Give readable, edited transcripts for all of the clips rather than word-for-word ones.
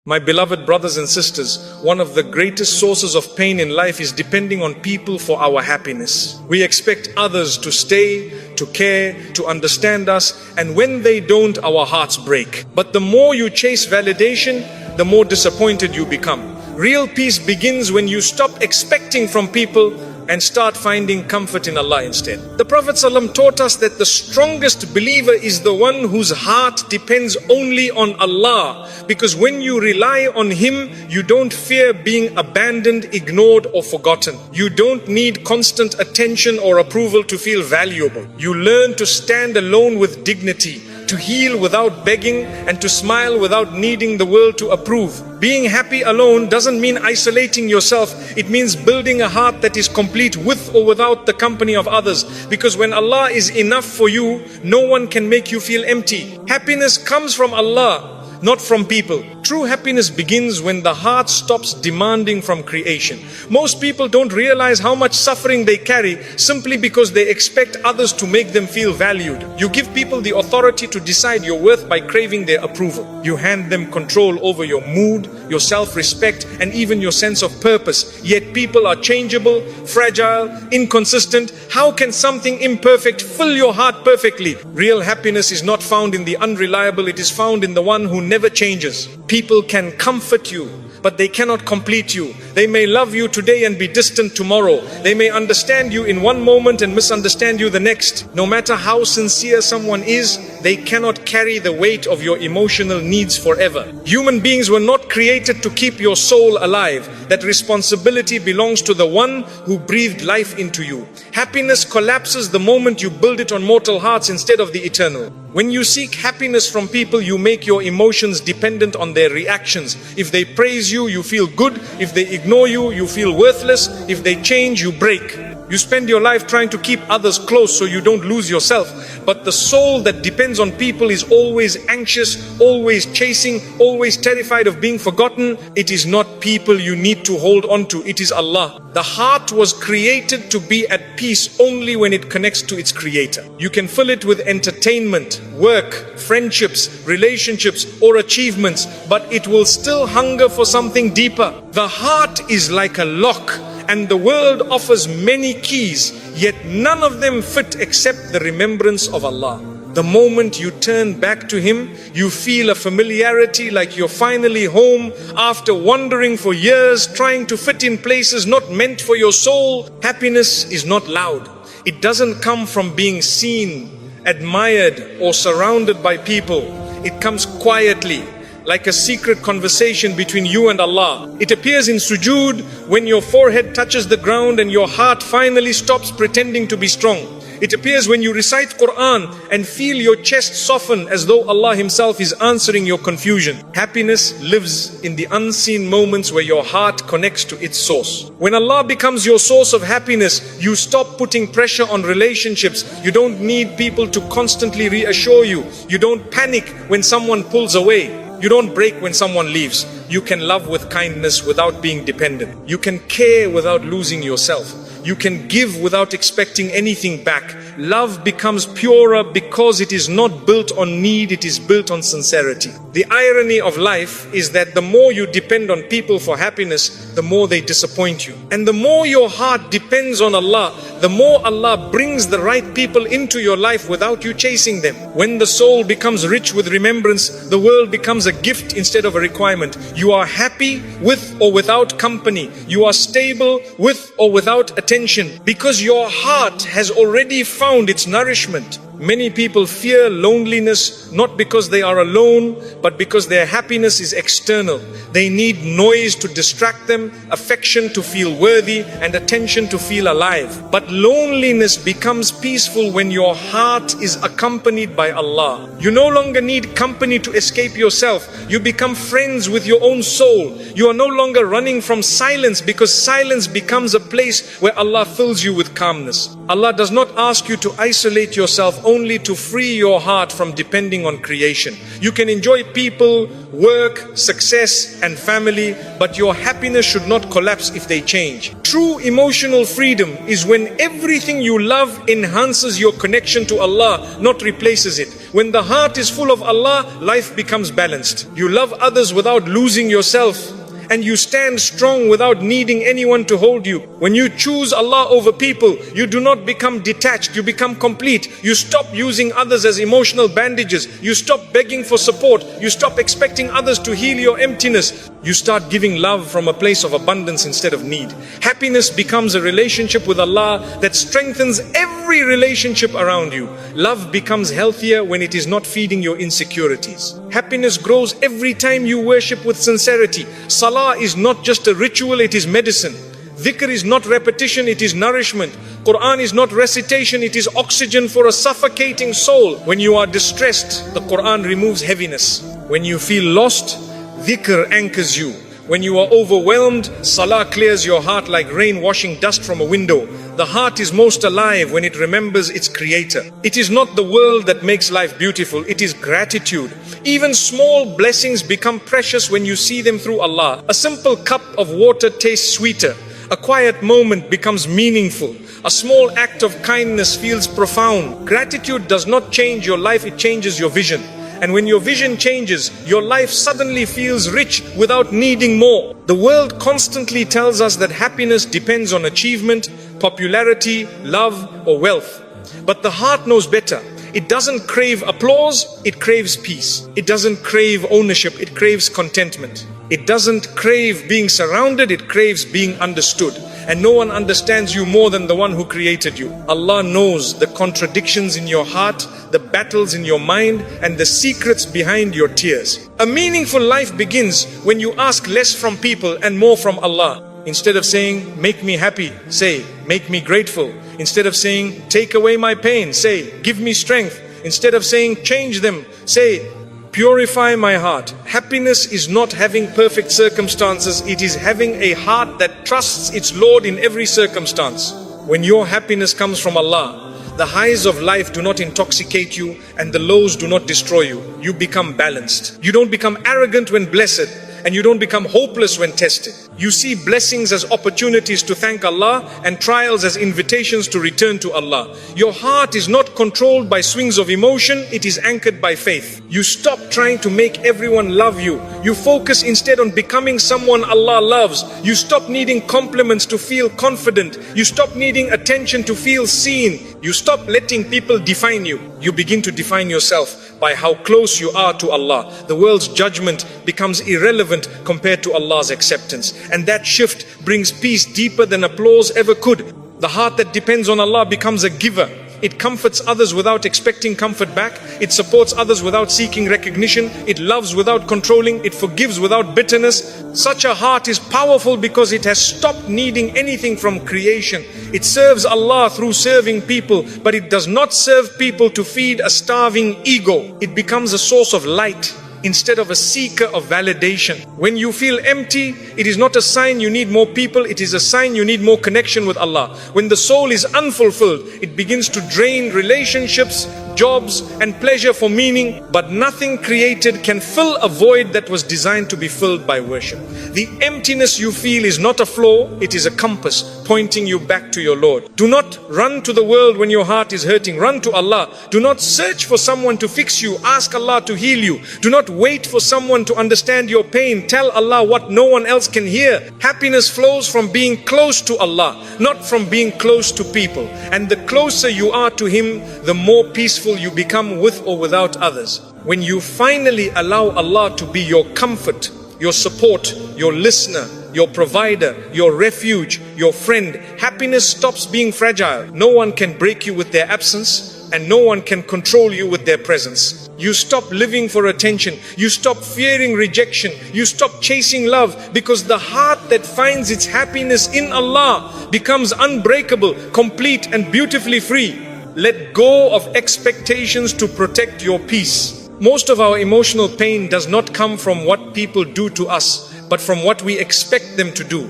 My beloved brothers and sisters, one of the greatest sources of pain in life is depending on people for our happiness. We expect others to stay, to care, to understand us, and when they don't, our hearts break. But the more you chase validation, the more disappointed you become. Real peace begins when you stop expecting from people and start finding comfort in Allah instead. The Prophet ﷺ taught us that the strongest believer is the one whose heart depends only on Allah, because when you rely on Him, you don't fear being abandoned, ignored or forgotten. You don't need constant attention or approval to feel valuable. You learn to stand alone with dignity, to heal without begging, and to smile without needing the world to approve. Being happy alone doesn't mean isolating yourself. It means building a heart that is complete with or without the company of others. Because when Allah is enough for you, no one can make you feel empty. Happiness comes from Allah, not from people. True happiness begins when the heart stops demanding from creation. Most people don't realize how much suffering they carry simply because they expect others to make them feel valued. You give people the authority to decide your worth by craving their approval. You hand them control over your mood, your self-respect, and even your sense of purpose. Yet people are changeable, fragile, inconsistent. How can something imperfect fill your heart perfectly? Real happiness is not found in the unreliable, it is found in the one who never changes. People can comfort you, but they cannot complete you. They may love you today and be distant tomorrow. They may understand you in one moment and misunderstand you the next. No matter how sincere someone is, they cannot carry the weight of your emotional needs forever. Human beings were not created to keep your soul alive. That responsibility belongs to the one who breathed life into you. Happiness collapses the moment you build it on mortal hearts instead of the eternal. When you seek happiness from people, you make your emotions dependent on their reactions. If they praise you, you feel good. If they ignore you, you feel worthless. If they change, you break. You spend your life trying to keep others close so you don't lose yourself. But the soul that depends on people is always anxious, always chasing, always terrified of being forgotten. It is not people you need to hold on to, it is Allah. The heart was created to be at peace only when it connects to its creator. You can fill it with entertainment, work, friendships, relationships or achievements, but it will still hunger for something deeper. The heart is like a lock, and the world offers many keys, yet none of them fit except the remembrance of Allah. The moment you turn back to Him, you feel a familiarity like you're finally home after wandering for years, trying to fit in places not meant for your soul. Happiness is not loud. It doesn't come from being seen, admired, or surrounded by people. It comes quietly, like a secret conversation between you and Allah. It appears in sujood, when your forehead touches the ground and your heart finally stops pretending to be strong. It appears when you recite Quran and feel your chest soften as though Allah Himself is answering your confusion. Happiness lives in the unseen moments where your heart connects to its source. When Allah becomes your source of happiness, you stop putting pressure on relationships. You don't need people to constantly reassure you. You don't panic when someone pulls away. You don't break when someone leaves. You can love with kindness without being dependent. You can care without losing yourself. You can give without expecting anything back. Love becomes purer because it is not built on need, it is built on sincerity. The irony of life is that the more you depend on people for happiness, the more they disappoint you. And the more your heart depends on Allah, the more Allah brings the right people into your life without you chasing them. When the soul becomes rich with remembrance, the world becomes a gift instead of a requirement. You are happy with or without company. You are stable with or without attention, because your heart has already found its nourishment. Many people fear loneliness not because they are alone, but because their happiness is external. They need noise to distract them, affection to feel worthy, and attention to feel alive. But loneliness becomes peaceful when your heart is accompanied by Allah. You no longer need company to escape yourself. You become friends with your own soul. You are no longer running from silence, because silence becomes a place where Allah fills you with calmness. Allah does not ask you to isolate yourself only to free your heart from depending on creation. You can enjoy people, work, success and family, but your happiness should not collapse if they change. True emotional freedom is when everything you love enhances your connection to Allah, not replaces it. When the heart is full of Allah, life becomes balanced. You love others without losing yourself, and you stand strong without needing anyone to hold you. When you choose Allah over people, you do not become detached, you become complete. You stop using others as emotional bandages. You stop begging for support. You stop expecting others to heal your emptiness. You start giving love from a place of abundance instead of need. Happiness becomes a relationship with Allah that strengthens every relationship around you. Love becomes healthier when it is not feeding your insecurities. Happiness grows every time you worship with sincerity. Salah is not just a ritual, it is medicine. Dhikr is not repetition, it is nourishment. Quran is not recitation, it is oxygen for a suffocating soul. When you are distressed, the Quran removes heaviness. When you feel lost, dhikr anchors you. When you are overwhelmed, salah clears your heart like rain washing dust from a window. The heart is most alive when it remembers its creator. It is not the world that makes life beautiful, it is gratitude. Even small blessings become precious when you see them through Allah. A simple cup of water tastes sweeter. A quiet moment becomes meaningful. A small act of kindness feels profound. Gratitude does not change your life, it changes your vision. And when your vision changes, your life suddenly feels rich without needing more. The world constantly tells us that happiness depends on achievement, popularity, love, or wealth. But the heart knows better. It doesn't crave applause, it craves peace. It doesn't crave ownership, it craves contentment. It doesn't crave being surrounded, it craves being understood. And no one understands you more than the one who created you. Allah knows the contradictions in your heart, the battles in your mind, and the secrets behind your tears. A meaningful life begins when you ask less from people and more from Allah. Instead of saying, make me happy, say, make me grateful. Instead of saying, take away my pain, say, give me strength. Instead of saying, change them, say, purify my heart. Happiness is not having perfect circumstances, it is having a heart that trusts its Lord in every circumstance. When your happiness comes from Allah, the highs of life do not intoxicate you and the lows do not destroy you. You become balanced. You don't become arrogant when blessed, and you don't become hopeless when tested. You see blessings as opportunities to thank Allah and trials as invitations to return to Allah. Your heart is not controlled by swings of emotion, it is anchored by faith. You stop trying to make everyone love you. You focus instead on becoming someone Allah loves. You stop needing compliments to feel confident. You stop needing attention to feel seen. You stop letting people define you. You begin to define yourself by how close you are to Allah. The world's judgment becomes irrelevant compared to Allah's acceptance. And that shift brings peace deeper than applause ever could. The heart that depends on Allah becomes a giver. It comforts others without expecting comfort back. It supports others without seeking recognition. It loves without controlling. It forgives without bitterness. Such a heart is powerful because it has stopped needing anything from creation. It serves Allah through serving people, but it does not serve people to feed a starving ego. It becomes a source of light instead of a seeker of validation. When you feel empty, it is not a sign you need more people, it is a sign you need more connection with Allah. When the soul is unfulfilled, it begins to drain relationships, jobs, and pleasure for meaning, but nothing created can fill a void that was designed to be filled by worship. The emptiness you feel is not a flaw, it is a compass pointing you back to your Lord. Do not run to the world when your heart is hurting, run to Allah. Do not search for someone to fix you, ask Allah to heal you. Do not wait for someone to understand your pain, tell Allah what no one else can hear. Happiness flows from being close to Allah, not from being close to people. And the closer you are to Him, the more peaceful you become with or without others. When you finally allow Allah to be your comfort, your support, your listener, your provider, your refuge, your friend, happiness stops being fragile. No one can break you with their absence, and no one can control you with their presence. You stop living for attention. You stop fearing rejection. You stop chasing love, because the heart that finds its happiness in Allah becomes unbreakable, complete, and beautifully free. Let go of expectations to protect your peace. Most of our emotional pain does not come from what people do to us, but from what we expect them to do.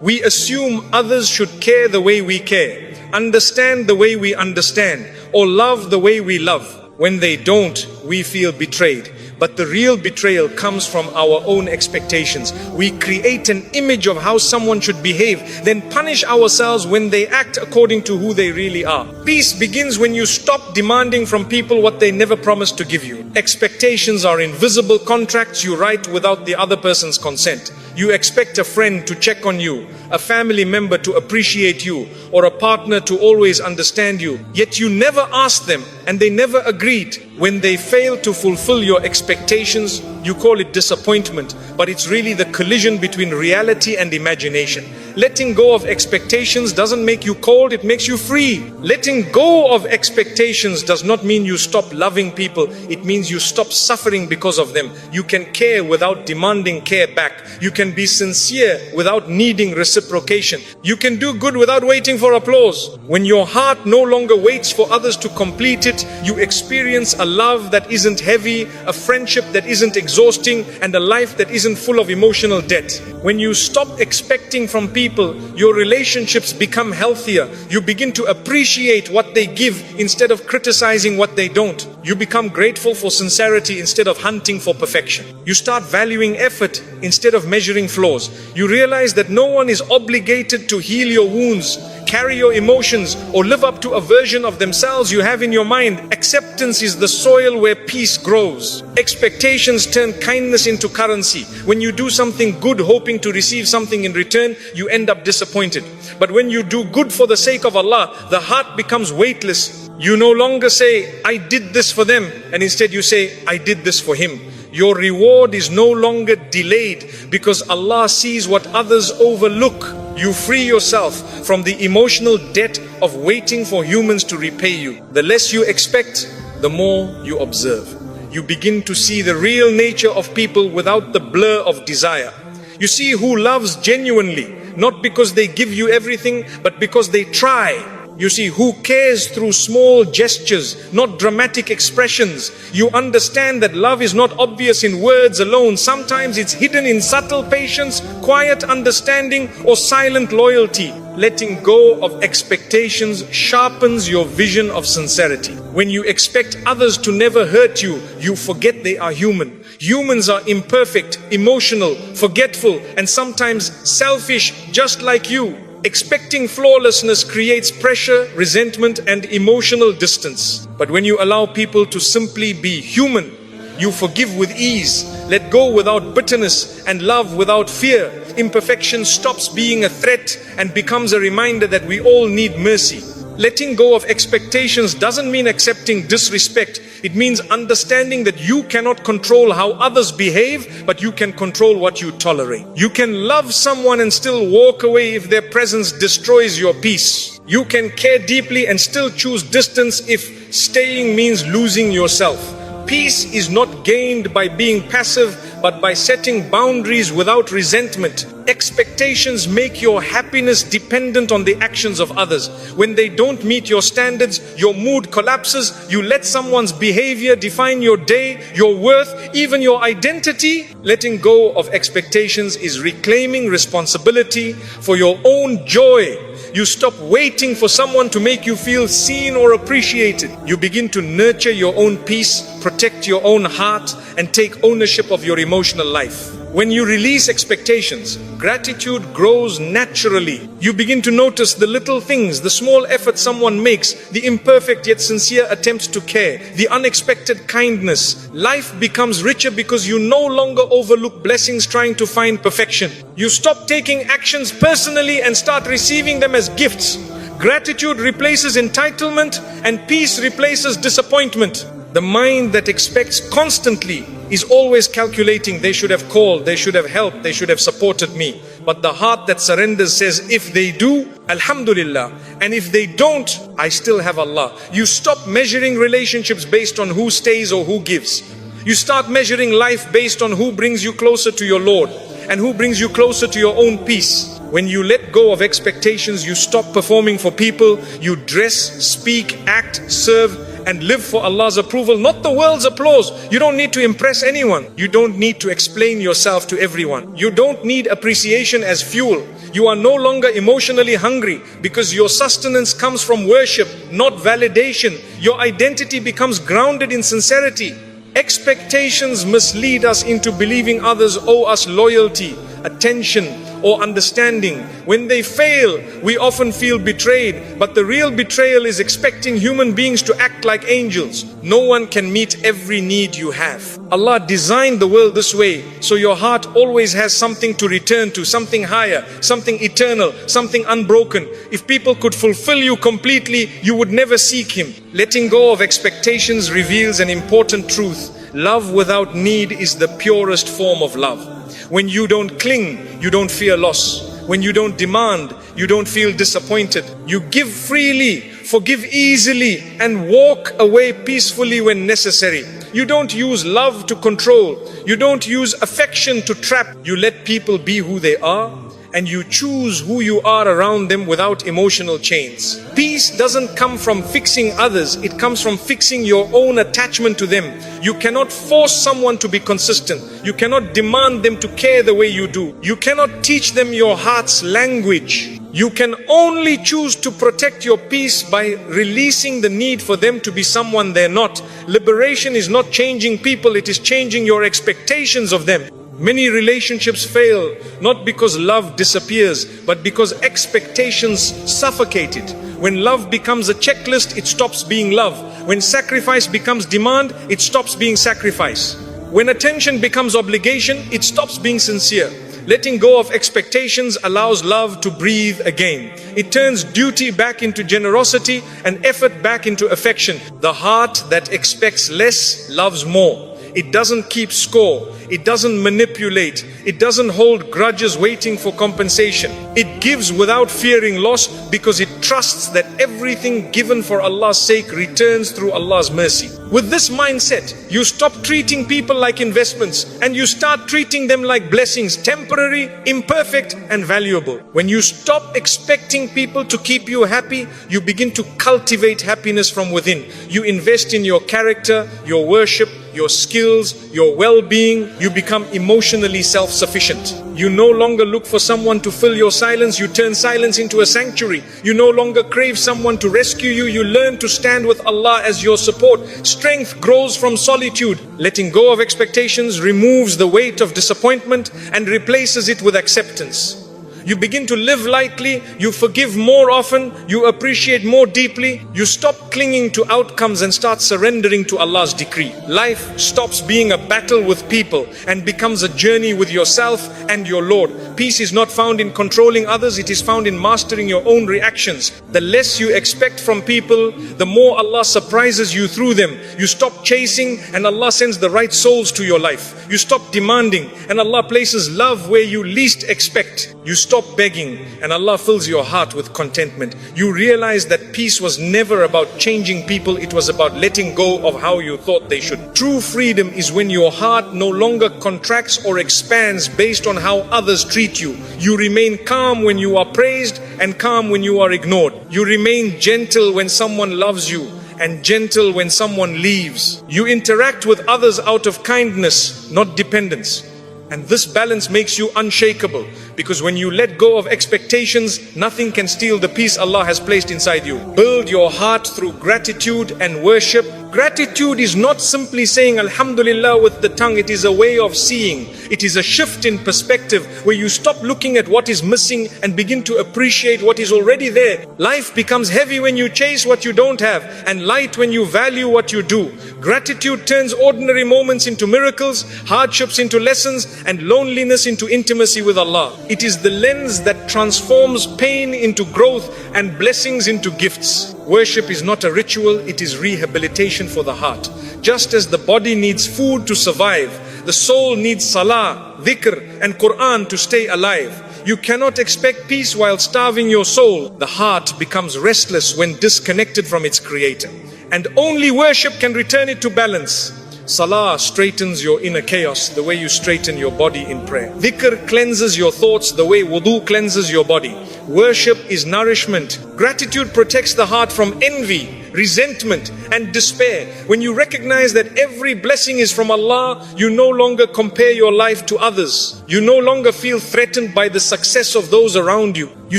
We assume others should care the way we care, understand the way we understand, or love the way we love. When they don't, we feel betrayed. But the real betrayal comes from our own expectations. We create an image of how someone should behave, then punish ourselves when they act according to who they really are. Peace begins when you stop demanding from people what they never promised to give you. Expectations are invisible contracts you write without the other person's consent. You expect a friend to check on you, a family member to appreciate you, or a partner to always understand you. Yet you never asked them and they never agreed. When they fail to fulfill your expectations, you call it disappointment, but it's really the collision between reality and imagination. Letting go of expectations doesn't make you cold, it makes you free. Letting go of expectations does not mean you stop loving people, it means you stop suffering because of them. You can care without demanding care back. You can be sincere without needing reciprocation. You can do good without waiting for applause. When your heart no longer waits for others to complete it, you experience a love that isn't heavy, a friendship that isn't exhausting, and a life that isn't full of emotional debt. When you stop expecting from people, your relationships become healthier. You begin to appreciate what they give instead of criticizing what they don't. You become grateful for sincerity instead of hunting for perfection. You start valuing effort instead of measuring flaws. You realize that no one is obligated to heal your wounds, carry your emotions, or live up to a version of themselves you have in your mind. Acceptance is the soil where peace grows. Expectations turn kindness into currency. When you do something good hoping to receive something in return, you end up disappointed. But when you do good for the sake of Allah, the heart becomes weightless. You no longer say, I did this for them, and instead you say, I did this for him. Your reward is no longer delayed because Allah sees what others overlook. You free yourself from the emotional debt of waiting for humans to repay you. The less you expect, the more you observe. You begin to see the real nature of people without the blur of desire. You see who loves genuinely, not because they give you everything, but because they try. You see who cares through small gestures, not dramatic expressions. You understand that love is not obvious in words alone. Sometimes it's hidden in subtle patience, quiet understanding, or silent loyalty. Letting go of expectations sharpens your vision of sincerity. When you expect others to never hurt you, you forget they are human. Humans are imperfect, emotional, forgetful, and sometimes selfish, just like you. Expecting flawlessness creates pressure, resentment, and emotional distance. But when you allow people to simply be human, you forgive with ease, let go without bitterness, and love without fear. Imperfection stops being a threat and becomes a reminder that we all need mercy. Letting go of expectations doesn't mean accepting disrespect. It means understanding that you cannot control how others behave, but you can control what you tolerate. You can love someone and still walk away if their presence destroys your peace. You can care deeply and still choose distance if staying means losing yourself. Peace is not gained by being passive, but by setting boundaries without resentment. Expectations make your happiness dependent on the actions of others. When they don't meet your standards, your mood collapses. You let someone's behavior define your day, your worth, even your identity. Letting go of expectations is reclaiming responsibility for your own joy. You stop waiting for someone to make you feel seen or appreciated. You begin to nurture your own peace, protect your own heart, and take ownership of your emotional life. When you release expectations, gratitude grows naturally. You begin to notice the little things, the small effort someone makes, the imperfect yet sincere attempts to care, the unexpected kindness. Life becomes richer because you no longer overlook blessings trying to find perfection. You stop taking actions personally and start receiving them as gifts. Gratitude replaces entitlement and peace replaces disappointment. The mind that expects constantly is always calculating, they should have called, they should have helped, they should have supported me. But the heart that surrenders says, if they do, Alhamdulillah. And if they don't, I still have Allah. You stop measuring relationships based on who stays or who gives. You start measuring life based on who brings you closer to your Lord and who brings you closer to your own peace. When you let go of expectations, you stop performing for people. You dress, speak, act, serve, and live for Allah's approval, not the world's applause. You don't need to impress anyone. You don't need to explain yourself to everyone. You don't need appreciation as fuel. You are no longer emotionally hungry because your sustenance comes from worship, not validation. Your identity becomes grounded in sincerity. Expectations mislead us into believing others owe us loyalty, attention, or understanding. When they fail, we often feel betrayed, but the real betrayal is expecting human beings to act like angels. No one can meet every need you have. Allah designed the world this way, so your heart always has something to return to, something higher, something eternal, something unbroken. If people could fulfill you completely, you would never seek Him. Letting go of expectations reveals an important truth. Love without need is the purest form of love. When you don't cling, you don't fear loss. When you don't demand, you don't feel disappointed. You give freely, forgive easily, and walk away peacefully when necessary. You don't use love to control. You don't use affection to trap. You let people be who they are, and you choose who you are around them without emotional chains. Peace doesn't come from fixing others, it comes from fixing your own attachment to them. You cannot force someone to be consistent. You cannot demand them to care the way you do. You cannot teach them your heart's language. You can only choose to protect your peace by releasing the need for them to be someone they're not. Liberation is not changing people, it is changing your expectations of them. Many relationships fail not because love disappears, but because expectations suffocate it. When love becomes a checklist, it stops being love. When sacrifice becomes demand, it stops being sacrifice. When attention becomes obligation, it stops being sincere. Letting go of expectations allows love to breathe again. It turns duty back into generosity and effort back into affection. The heart that expects less loves more. It doesn't keep score. It doesn't manipulate. It doesn't hold grudges waiting for compensation. It gives without fearing loss because it trusts that everything given for Allah's sake returns through Allah's mercy. With this mindset, you stop treating people like investments and you start treating them like blessings, temporary, imperfect, and valuable. When you stop expecting people to keep you happy, you begin to cultivate happiness from within. You invest in your character, your worship, your skills, your well-being. You become emotionally self-sufficient. You no longer look for someone to fill your silence. You turn silence into a sanctuary. You no longer crave someone to rescue you. You learn to stand with Allah as your support. Strength grows from solitude. Letting go of expectations removes the weight of disappointment and replaces it with acceptance. You begin to live lightly, you forgive more often, you appreciate more deeply, you stop clinging to outcomes and start surrendering to Allah's decree. Life stops being a battle with people and becomes a journey with yourself and your Lord. Peace is not found in controlling others, it is found in mastering your own reactions. The less you expect from people, the more Allah surprises you through them. You stop chasing and Allah sends the right souls to your life. You stop demanding and Allah places love where you least expect. You stop begging and Allah fills your heart with contentment. You realize that peace was never about changing people, it was about letting go of how you thought they should. True freedom is when your heart no longer contracts or expands based on how others treat you. You remain calm when you are praised and calm when you are ignored. You remain gentle when someone loves you and gentle when someone leaves. You interact with others out of kindness, not dependence. And this balance makes you unshakable, because when you let go of expectations, nothing can steal the peace Allah has placed inside you. Build your heart through gratitude and worship. Gratitude is not simply saying Alhamdulillah with the tongue, it is a way of seeing. It is a shift in perspective where you stop looking at what is missing and begin to appreciate what is already there. Life becomes heavy when you chase what you don't have and light when you value what you do. Gratitude turns ordinary moments into miracles, hardships into lessons, and loneliness into intimacy with Allah. It is the lens that transforms pain into growth and blessings into gifts. Worship is not a ritual, it is rehabilitation for the heart. Just as the body needs food to survive, the soul needs salah, dhikr, and Quran to stay alive. You cannot expect peace while starving your soul. The heart becomes restless when disconnected from its creator. And only worship can return it to balance. Salah straightens your inner chaos the way you straighten your body in prayer. Dhikr cleanses your thoughts the way wudu cleanses your body. Worship is nourishment. Gratitude protects the heart from envy, resentment and despair. When you recognize that every blessing is from Allah, you no longer compare your life to others. You no longer feel threatened by the success of those around you. You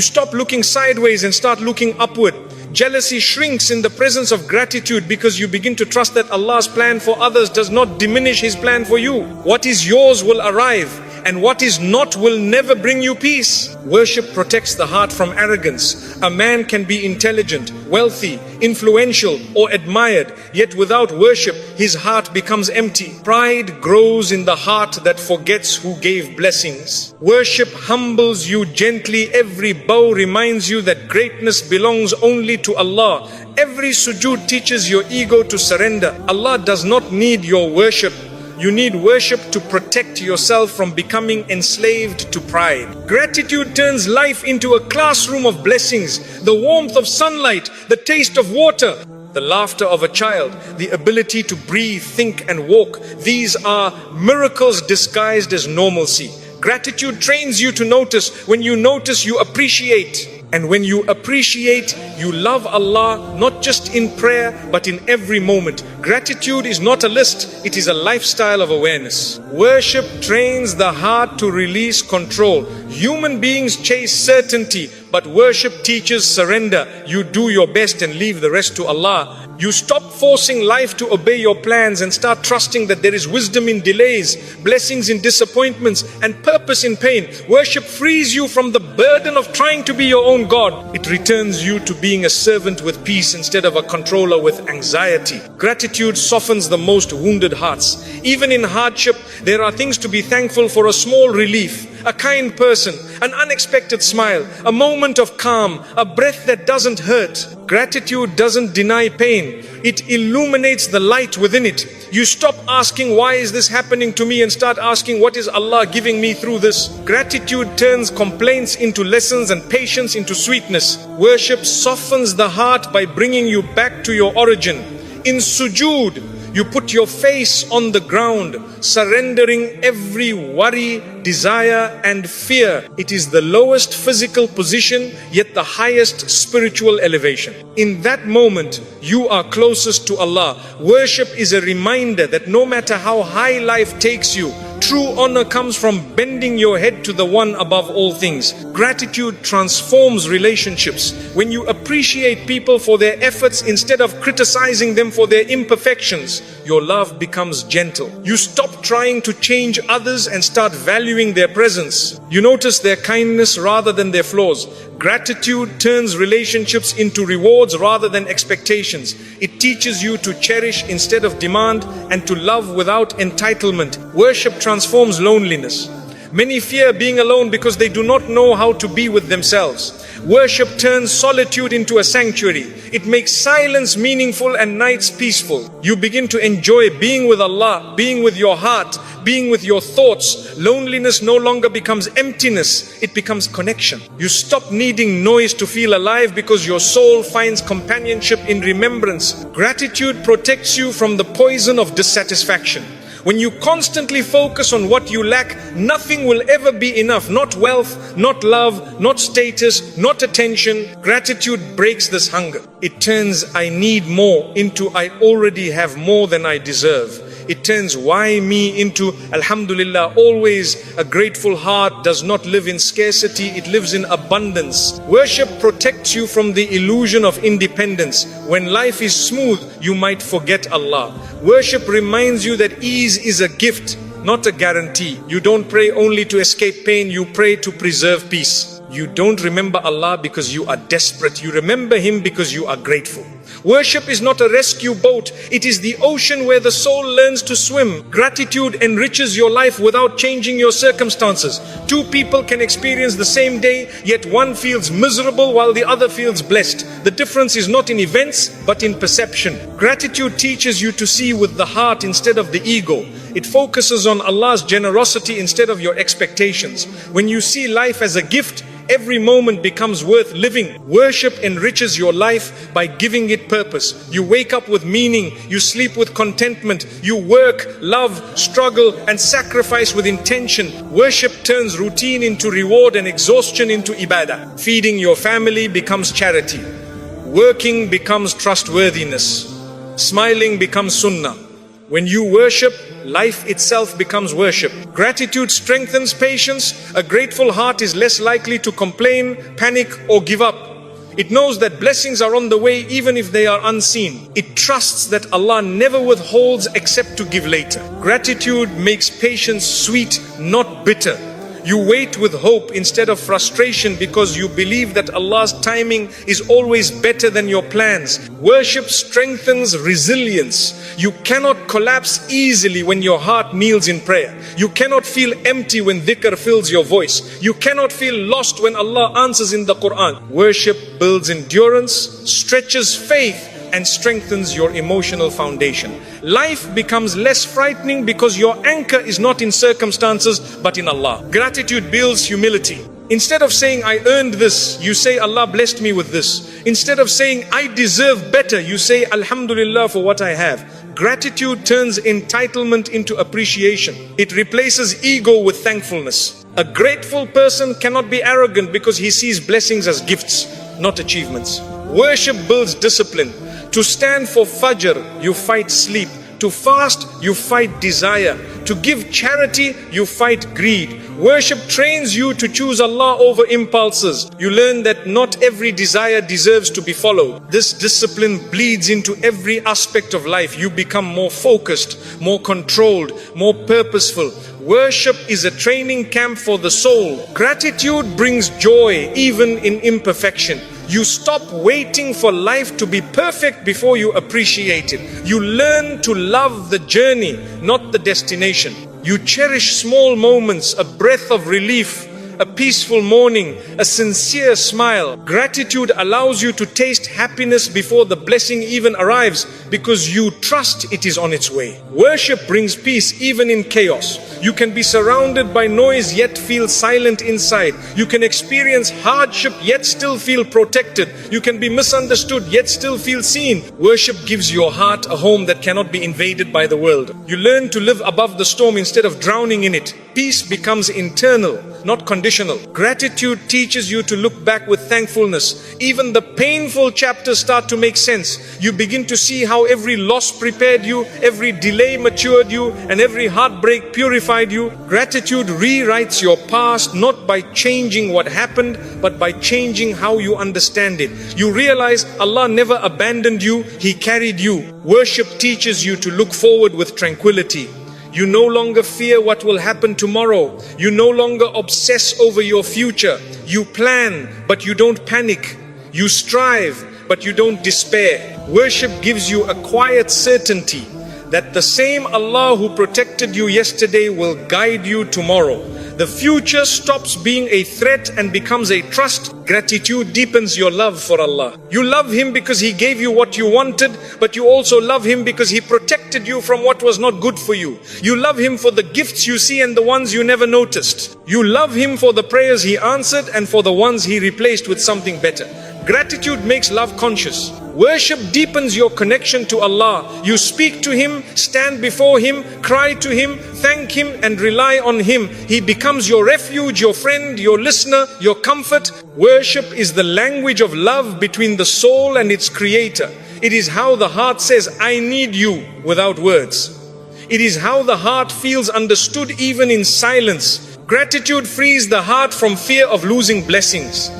stop looking sideways and start looking upward. Jealousy shrinks in the presence of gratitude because you begin to trust that Allah's plan for others does not diminish His plan for you. What is yours will arrive, and what is not will never bring you peace. Worship protects the heart from arrogance. A man can be intelligent, wealthy, influential or admired, yet without worship his heart becomes empty. Pride grows in the heart that forgets who gave blessings. Worship humbles you gently. Every bow reminds you that greatness belongs only to Allah. Every sujood teaches your ego to surrender. Allah does not need your worship. You need worship to protect yourself from becoming enslaved to pride. Gratitude turns life into a classroom of blessings. The warmth of sunlight, the taste of water, the laughter of a child, the ability to breathe, think and walk. These are miracles disguised as normalcy. Gratitude trains you to notice. When you notice, you appreciate. And when you appreciate, you love Allah, not just in prayer, but in every moment. Gratitude is not a list, it is a lifestyle of awareness. Worship trains the heart to release control. Human beings chase certainty, but worship teaches surrender. You do your best and leave the rest to Allah. You stop forcing life to obey your plans and start trusting that there is wisdom in delays, blessings in disappointments, and purpose in pain. Worship frees you from the burden of trying to be your own God. It returns you to being a servant with peace instead of a controller with anxiety. Gratitude softens the most wounded hearts. Even in hardship, there are things to be thankful for: a small relief, a kind person, an unexpected smile, a moment of calm, a breath that doesn't hurt. Gratitude doesn't deny pain, it illuminates the light within it. You stop asking, why is this happening to me, and start asking, what is Allah giving me through this? Gratitude turns complaints into lessons and patience into sweetness. Worship softens the heart by bringing you back to your origin. In sujood, you put your face on the ground, surrendering every worry, desire and fear. It is the lowest physical position, yet the highest spiritual elevation. In that moment, you are closest to Allah. Worship is a reminder that no matter how high life takes you, true honor comes from bending your head to the one above all things. Gratitude transforms relationships. When you appreciate people for their efforts instead of criticizing them for their imperfections, your love becomes gentle. You stop trying to change others and start valuing their presence. You notice their kindness rather than their flaws. Gratitude turns relationships into rewards rather than expectations. It teaches you to cherish instead of demand and to love without entitlement. Worship transforms loneliness. Many fear being alone because they do not know how to be with themselves. Worship turns solitude into a sanctuary. It makes silence meaningful and nights peaceful. You begin to enjoy being with Allah, being with your heart, being with your thoughts. Loneliness no longer becomes emptiness, it becomes connection. You stop needing noise to feel alive because your soul finds companionship in remembrance. Gratitude protects you from the poison of dissatisfaction. When you constantly focus on what you lack, nothing will ever be enough. Not wealth, not love, not status, not attention. Gratitude breaks this hunger. It turns I need more into I already have more than I deserve. It turns why me into Alhamdulillah. Always a grateful heart does not live in scarcity, it lives in abundance. Worship protects you from the illusion of independence. When life is smooth, you might forget Allah. Worship reminds you that ease is a gift, not a guarantee. You don't pray only to escape pain, you pray to preserve peace. You don't remember Allah because you are desperate. You remember Him because you are grateful. Worship is not a rescue boat. It is the ocean where the soul learns to swim. Gratitude enriches your life without changing your circumstances. Two people can experience the same day, yet one feels miserable while the other feels blessed. The difference is not in events, but in perception. Gratitude teaches you to see with the heart instead of the ego. It focuses on Allah's generosity instead of your expectations. When you see life as a gift, every moment becomes worth living. Worship enriches your life by giving it purpose. You wake up with meaning, you sleep with contentment, you work, love, struggle and sacrifice with intention. Worship turns routine into reward and exhaustion into ibadah. Feeding your family becomes charity. Working becomes trustworthiness. Smiling becomes sunnah. When you worship, life itself becomes worship. Gratitude strengthens patience. A grateful heart is less likely to complain, panic or give up. It knows that blessings are on the way even if they are unseen. It trusts that Allah never withholds except to give later. Gratitude makes patience sweet, not bitter. You wait with hope instead of frustration because you believe that Allah's timing is always better than your plans. Worship strengthens resilience. You cannot collapse easily when your heart kneels in prayer. You cannot feel empty when dhikr fills your voice. You cannot feel lost when Allah answers in the Quran. Worship builds endurance, stretches faith, and strengthens your emotional foundation. Life becomes less frightening because your anchor is not in circumstances but in Allah. Gratitude builds humility. Instead of saying, I earned this, you say, Allah blessed me with this. Instead of saying, I deserve better, you say, Alhamdulillah for what I have. Gratitude turns entitlement into appreciation. It replaces ego with thankfulness. A grateful person cannot be arrogant because he sees blessings as gifts, not achievements. Worship builds discipline. To stand for Fajr, you fight sleep. To fast, you fight desire. To give charity, you fight greed. Worship trains you to choose Allah over impulses. You learn that not every desire deserves to be followed. This discipline bleeds into every aspect of life. You become more focused, more controlled, more purposeful. Worship is a training camp for the soul. Gratitude brings joy even in imperfection. You stop waiting for life to be perfect before you appreciate it. You learn to love the journey, not the destination. You cherish small moments, a breath of relief, a peaceful morning, a sincere smile. Gratitude allows you to taste happiness before the blessing even arrives because you trust it is on its way. Worship brings peace even in chaos. You can be surrounded by noise yet feel silent inside. You can experience hardship yet still feel protected. You can be misunderstood yet still feel seen. Worship gives your heart a home that cannot be invaded by the world. You learn to live above the storm instead of drowning in it. Peace becomes internal, not conditional. Gratitude teaches you to look back with thankfulness. Even the painful chapters start to make sense. You begin to see how every loss prepared you, every delay matured you, and every heartbreak purified you. Gratitude rewrites your past not by changing what happened, but by changing how you understand it. You realize Allah never abandoned you, He carried you. Worship teaches you to look forward with tranquility. You no longer fear what will happen tomorrow. You no longer obsess over your future. You plan, but you don't panic. You strive, but you don't despair. Worship gives you a quiet certainty that the same Allah who protected you yesterday will guide you tomorrow. The future stops being a threat and becomes a trust. Gratitude deepens your love for Allah. You love Him because He gave you what you wanted, but you also love Him because He protected you from what was not good for you. You love Him for the gifts you see and the ones you never noticed. You love Him for the prayers He answered and for the ones He replaced with something better. Gratitude makes love conscious. Worship deepens your connection to Allah. You speak to Him, stand before Him, cry to Him, thank Him and rely on Him. He becomes your refuge, your friend, your listener, your comfort. Worship is the language of love between the soul and its creator. It is how the heart says, I need you, without words. It is how the heart feels understood even in silence. Gratitude frees the heart from fear of losing blessings.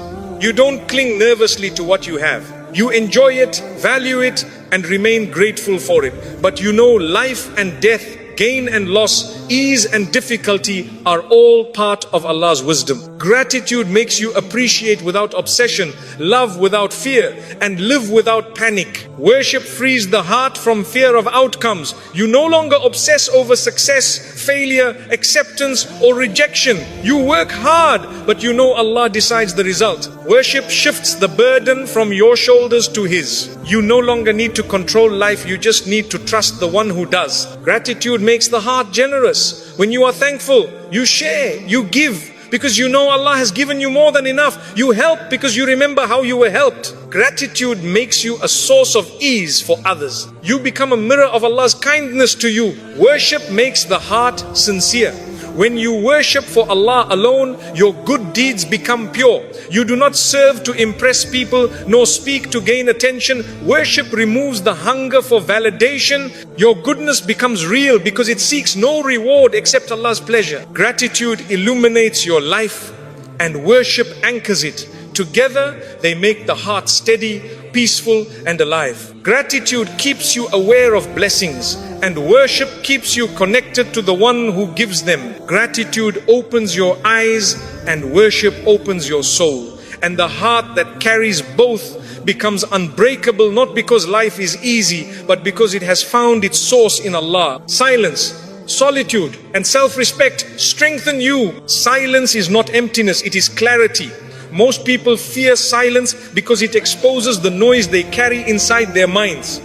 You don't cling nervously to what you have. You enjoy it, value it, and remain grateful for it. But you know life and death, gain and loss, ease and difficulty are all part of Allah's wisdom. Gratitude makes you appreciate without obsession, love without fear, and live without panic. Worship frees the heart from fear of outcomes. You no longer obsess over success, failure, acceptance, or rejection. You work hard, but you know Allah decides the result. Worship shifts the burden from your shoulders to His. You no longer need to control life, you just need to trust the one who does. Gratitude makes the heart generous. When you are thankful, you share, you give. because you know Allah has given you more than enough. You help because you remember how you were helped. Gratitude makes you a source of ease for others. You become a mirror of Allah's kindness to you. Worship makes the heart sincere. When you worship for Allah alone, your good deeds become pure. You do not serve to impress people, nor speak to gain attention. Worship removes the hunger for validation. Your goodness becomes real because it seeks no reward except Allah's pleasure. Gratitude illuminates your life and worship anchors it. Together, they make the heart steady, peaceful and alive. Gratitude keeps you aware of blessings, and worship keeps you connected to the one who gives them. Gratitude opens your eyes and worship opens your soul. And the heart that carries both becomes unbreakable, not because life is easy, but because it has found its source in Allah. Silence, solitude and self-respect strengthen you. Silence is not emptiness, it is clarity. Most people fear silence because it exposes the noise they carry inside their minds.